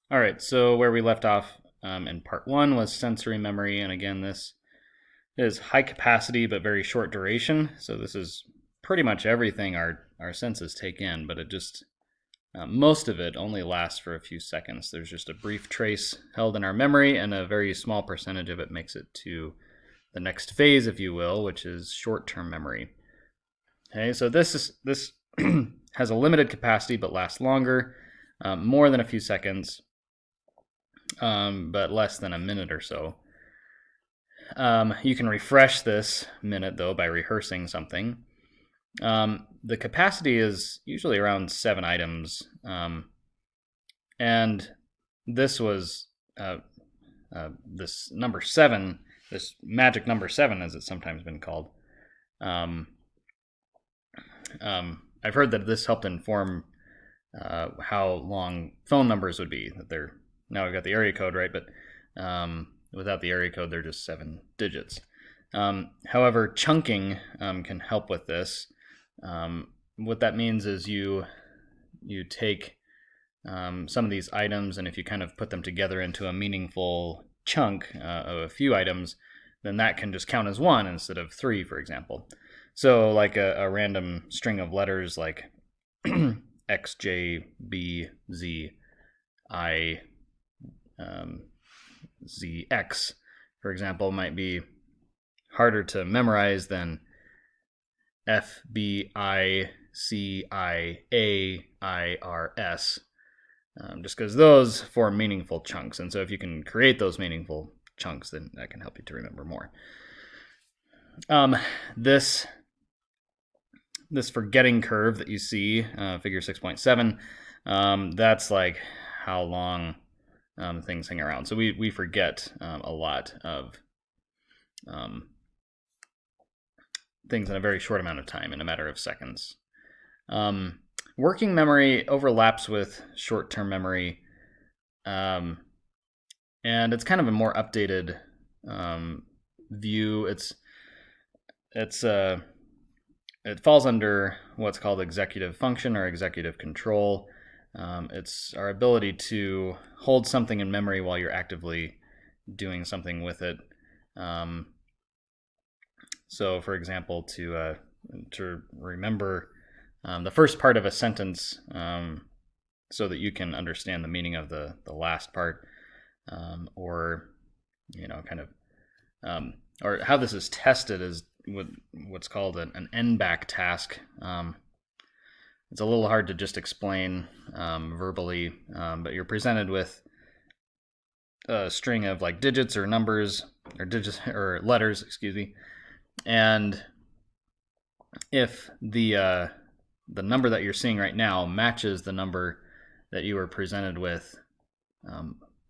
All right, so where we left off in part one was sensory memory, and again, this is high capacity but very short duration. So this is pretty much everything our senses take in, but it just most of it only lasts for a few seconds. There's just a brief trace held in our memory, and a very small percentage of it makes it to the next phase, if you will, which is short-term memory. Okay, so this has a limited capacity but lasts longer, more than a few seconds, but less than a minute or so. You can refresh this minute, though, by rehearsing something. The capacity is usually around 7 items, and this was this number 7, this magic number 7, as it's sometimes been called. I've heard that this helped inform how long phone numbers would be. That they're now we've got the area code, right? But without the area code, they're just 7 digits. However, chunking can help with this. What that means is you take some of these items, and if you kind of put them together into a meaningful chunk of a few items, then that can just count as 1 instead of 3, for example. So like a random string of letters like X, J, B, Z, I, Z, X, for example, might be harder to memorize than F, B, I, C, I, A, I, R, S, just because those form meaningful chunks. And so if you can create those meaningful chunks, then that can help you to remember more. This forgetting curve that you see, figure 6.7, that's like how long things hang around. So we forget a lot of things in a very short amount of time, in a matter of seconds. Working memory overlaps with short-term memory, and it's kind of a more updated view. It falls under what's called executive function or executive control. It's our ability to hold something in memory while you're actively doing something with it. So, for example, to remember the first part of a sentence, so that you can understand the meaning of the last part, or kind of, or how this is tested is what's called an NBAC task. It's a little hard to just explain verbally, but you're presented with a string of like digits or numbers or letters, excuse me, and if the number that you're seeing right now matches the number that you were presented with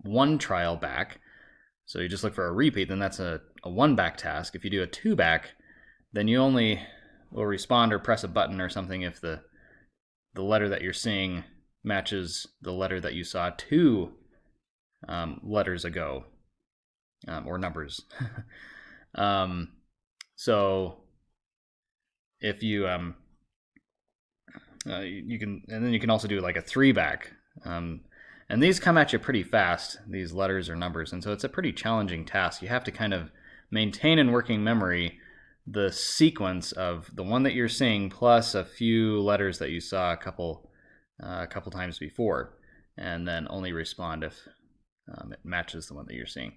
one trial back, so you just look for a repeat, then that's a 1 back task. If you do a 2 back, then you only will respond or press a button or something if the letter that you're seeing matches the letter that you saw 2 letters ago, or numbers. So if you you can, and then you can also do like a 3 back, and these come at you pretty fast, these letters or numbers, and so it's a pretty challenging task. You have to kind of maintain in working memory the sequence of the one that you're seeing plus a few letters that you saw a couple times before, and then only respond if it matches the one that you're seeing.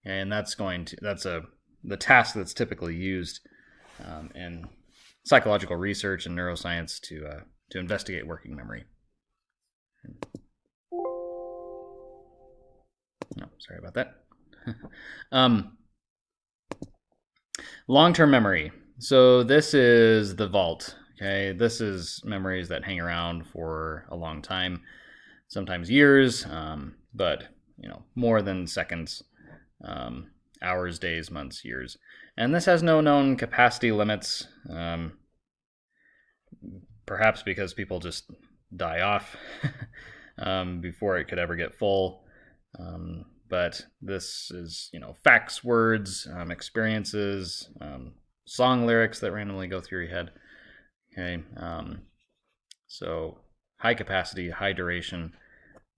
And that's the task that's typically used in psychological research and neuroscience to investigate working memory. No, sorry about that. Long-term memory. So this is the vault. Okay, this is memories that hang around for a long time, sometimes years, but more than seconds, hours, days, months, years. And this has no known capacity limits, perhaps because people just die off before it could ever get full. But this is, facts, words, experiences, song lyrics that randomly go through your head. Okay, so high capacity, high duration,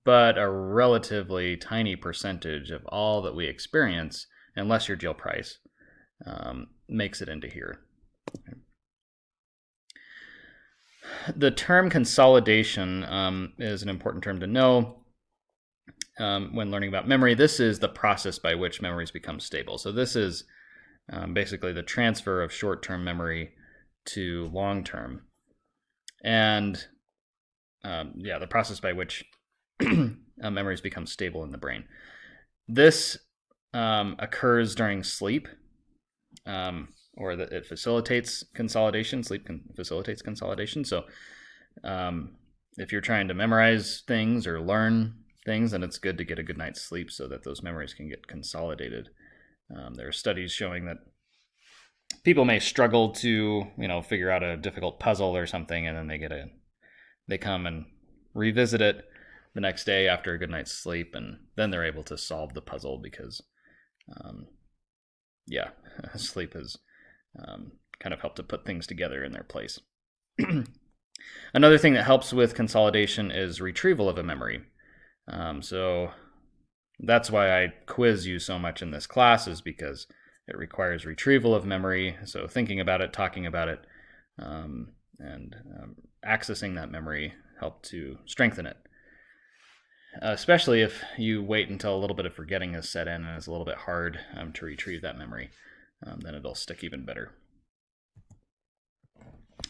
but a relatively tiny percentage of all that we experience, unless you're Jill Price, makes it into here. The term consolidation is an important term to know when learning about memory. This is the process by which memories become stable. So this is basically the transfer of short-term memory to long-term. And the process by which memories become stable in the brain. This occurs during sleep, or that it facilitates consolidation. Sleep facilitates consolidation. So if you're trying to memorize things or learn things, then it's good to get a good night's sleep so that those memories can get consolidated. There are studies showing that people may struggle to, figure out a difficult puzzle or something, and then they come and revisit it the next day after a good night's sleep, and then they're able to solve the puzzle because, sleep has kind of helped to put things together in their place. Another thing that helps with consolidation is retrieval of a memory. So that's why I quiz you so much in this class, is because it requires retrieval of memory. So thinking about it, talking about it, and accessing that memory help to strengthen it. Especially if you wait until a little bit of forgetting has set in and it's a little bit hard to retrieve that memory, then it'll stick even better.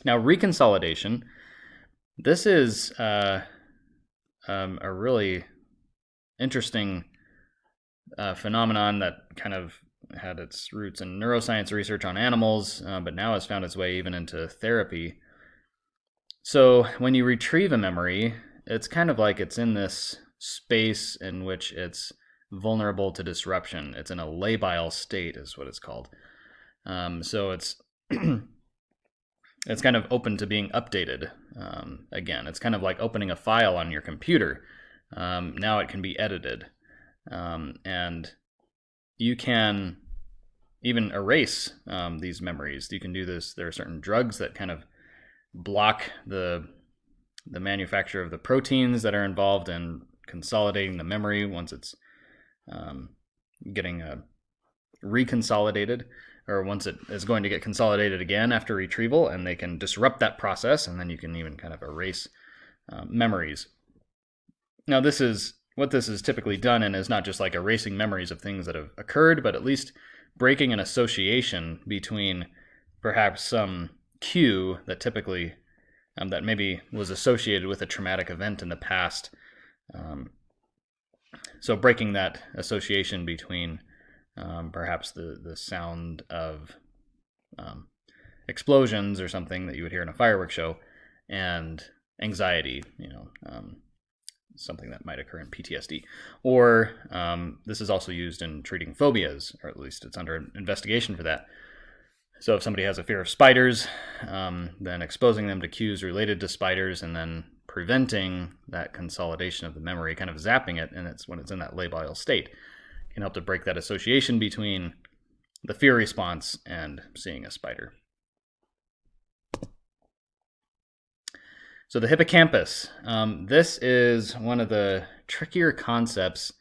Now, reconsolidation. This is a really interesting phenomenon that kind of had its roots in neuroscience research on animals, but now has found its way even into therapy. So when you retrieve a memory, it's kind of like it's in this space in which it's vulnerable to disruption. It's in a labile state, is what it's called. So it's it's kind of open to being updated. Again, it's kind of like opening a file on your computer. Now it can be edited, and you can even erase these memories. You can do this. There are certain drugs that kind of block the manufacture of the proteins that are involved in consolidating the memory once it's getting reconsolidated, or once it is going to get consolidated again after retrieval, and they can disrupt that process, and then you can even kind of erase memories. Now, what this is typically done in is not just like erasing memories of things that have occurred, but at least breaking an association between perhaps some cue that typically that maybe was associated with a traumatic event in the past. So breaking that association between perhaps the sound of explosions or something that you would hear in a fireworks show, and anxiety, something that might occur in PTSD. Or this is also used in treating phobias, or at least it's under investigation for that. So if somebody has a fear of spiders, then exposing them to cues related to spiders and then preventing that consolidation of the memory, kind of zapping it, and it's when it's in that labile state, can help to break that association between the fear response and seeing a spider. So the hippocampus. This is one of the trickier concepts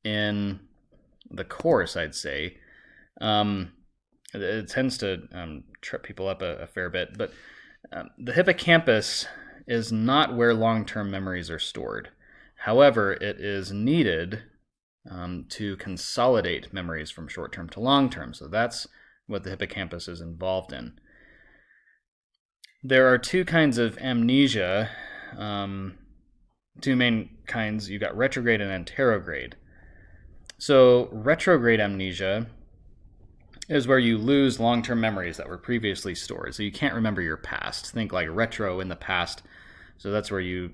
in the course, I'd say. It tends to trip people up a fair bit, but the hippocampus is not where long-term memories are stored. However, it is needed to consolidate memories from short-term to long-term. So that's what the hippocampus is involved in. There are two kinds of amnesia, two main kinds. You've got retrograde and anterograde. So retrograde amnesia is where you lose long-term memories that were previously stored. So you can't remember your past. Think like retro in the past. So that's where you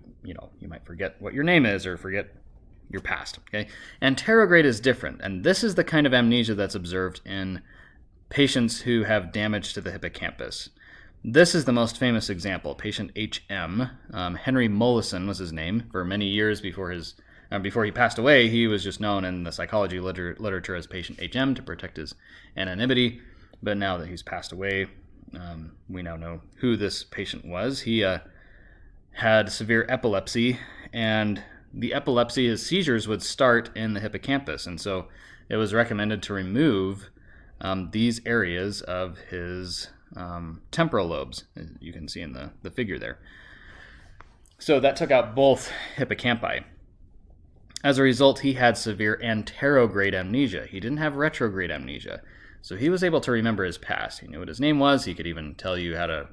might forget what your name is or forget your past. Okay. Anterograde is different, and this is the kind of amnesia that's observed in patients who have damage to the hippocampus. This is the most famous example. Patient HM, Henry Mollison was his name. For many years before he passed away, he was just known in the psychology literature as patient HM to protect his anonymity. But now that he's passed away, we now know who this patient was. He had severe epilepsy, and the epilepsy, his seizures would start in the hippocampus, and so it was recommended to remove these areas of his temporal lobes, as you can see in the figure there. So that took out both hippocampi. As a result, he had severe anterograde amnesia. He didn't have retrograde amnesia. So he was able to remember his past. He knew what his name was. He could even tell you how to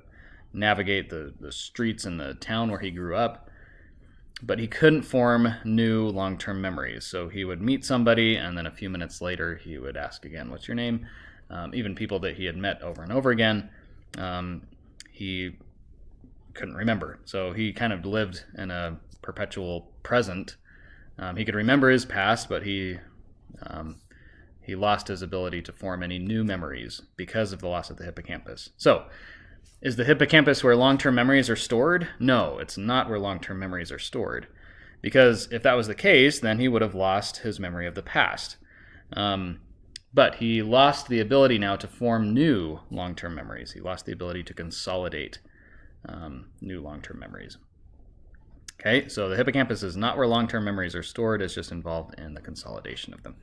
navigate the streets in the town where he grew up. But he couldn't form new long-term memories. So he would meet somebody, and then a few minutes later, he would ask again, what's your name? Even people that he had met over and over again, he couldn't remember. So he kind of lived in a perpetual present. He could remember his past, but he lost his ability to form any new memories because of the loss of the hippocampus. So, is the hippocampus where long-term memories are stored? No, it's not where long-term memories are stored. Because if that was the case, then he would have lost his memory of the past. But he lost the ability now to form new long-term memories. He lost the ability to consolidate new long-term memories. Okay, so the hippocampus is not where long-term memories are stored. It's just involved in the consolidation of them.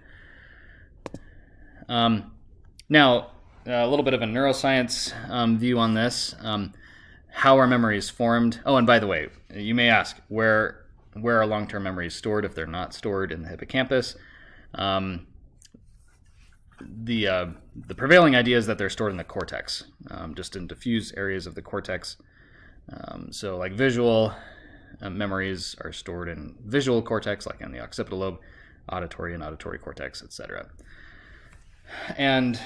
Now, a little bit of a neuroscience view on this. How are memories formed? Oh, and by the way, you may ask, where are long-term memories stored if they're not stored in the hippocampus? The prevailing idea is that they're stored in the cortex, just in diffuse areas of the cortex. So like visual memories are stored in visual cortex, like in the occipital lobe, auditory and auditory cortex, etc. And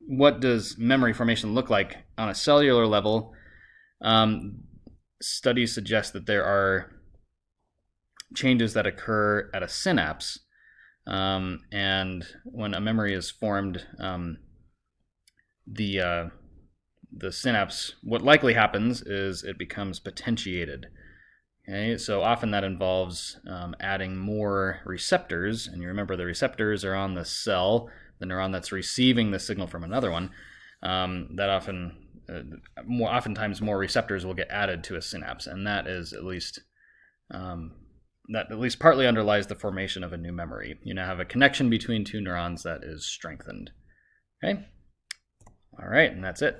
what does memory formation look like on a cellular level? Studies suggest that there are changes that occur at a synapse, and when a memory is formed, the synapse, what likely happens is it becomes potentiated. Okay, so often that involves adding more receptors, and you remember the receptors are on the cell, the neuron that's receiving the signal from another one. Oftentimes more receptors will get added to a synapse, and that is at least partly underlies the formation of a new memory. You now have a connection between two neurons that is strengthened. Okay, all right, and that's it.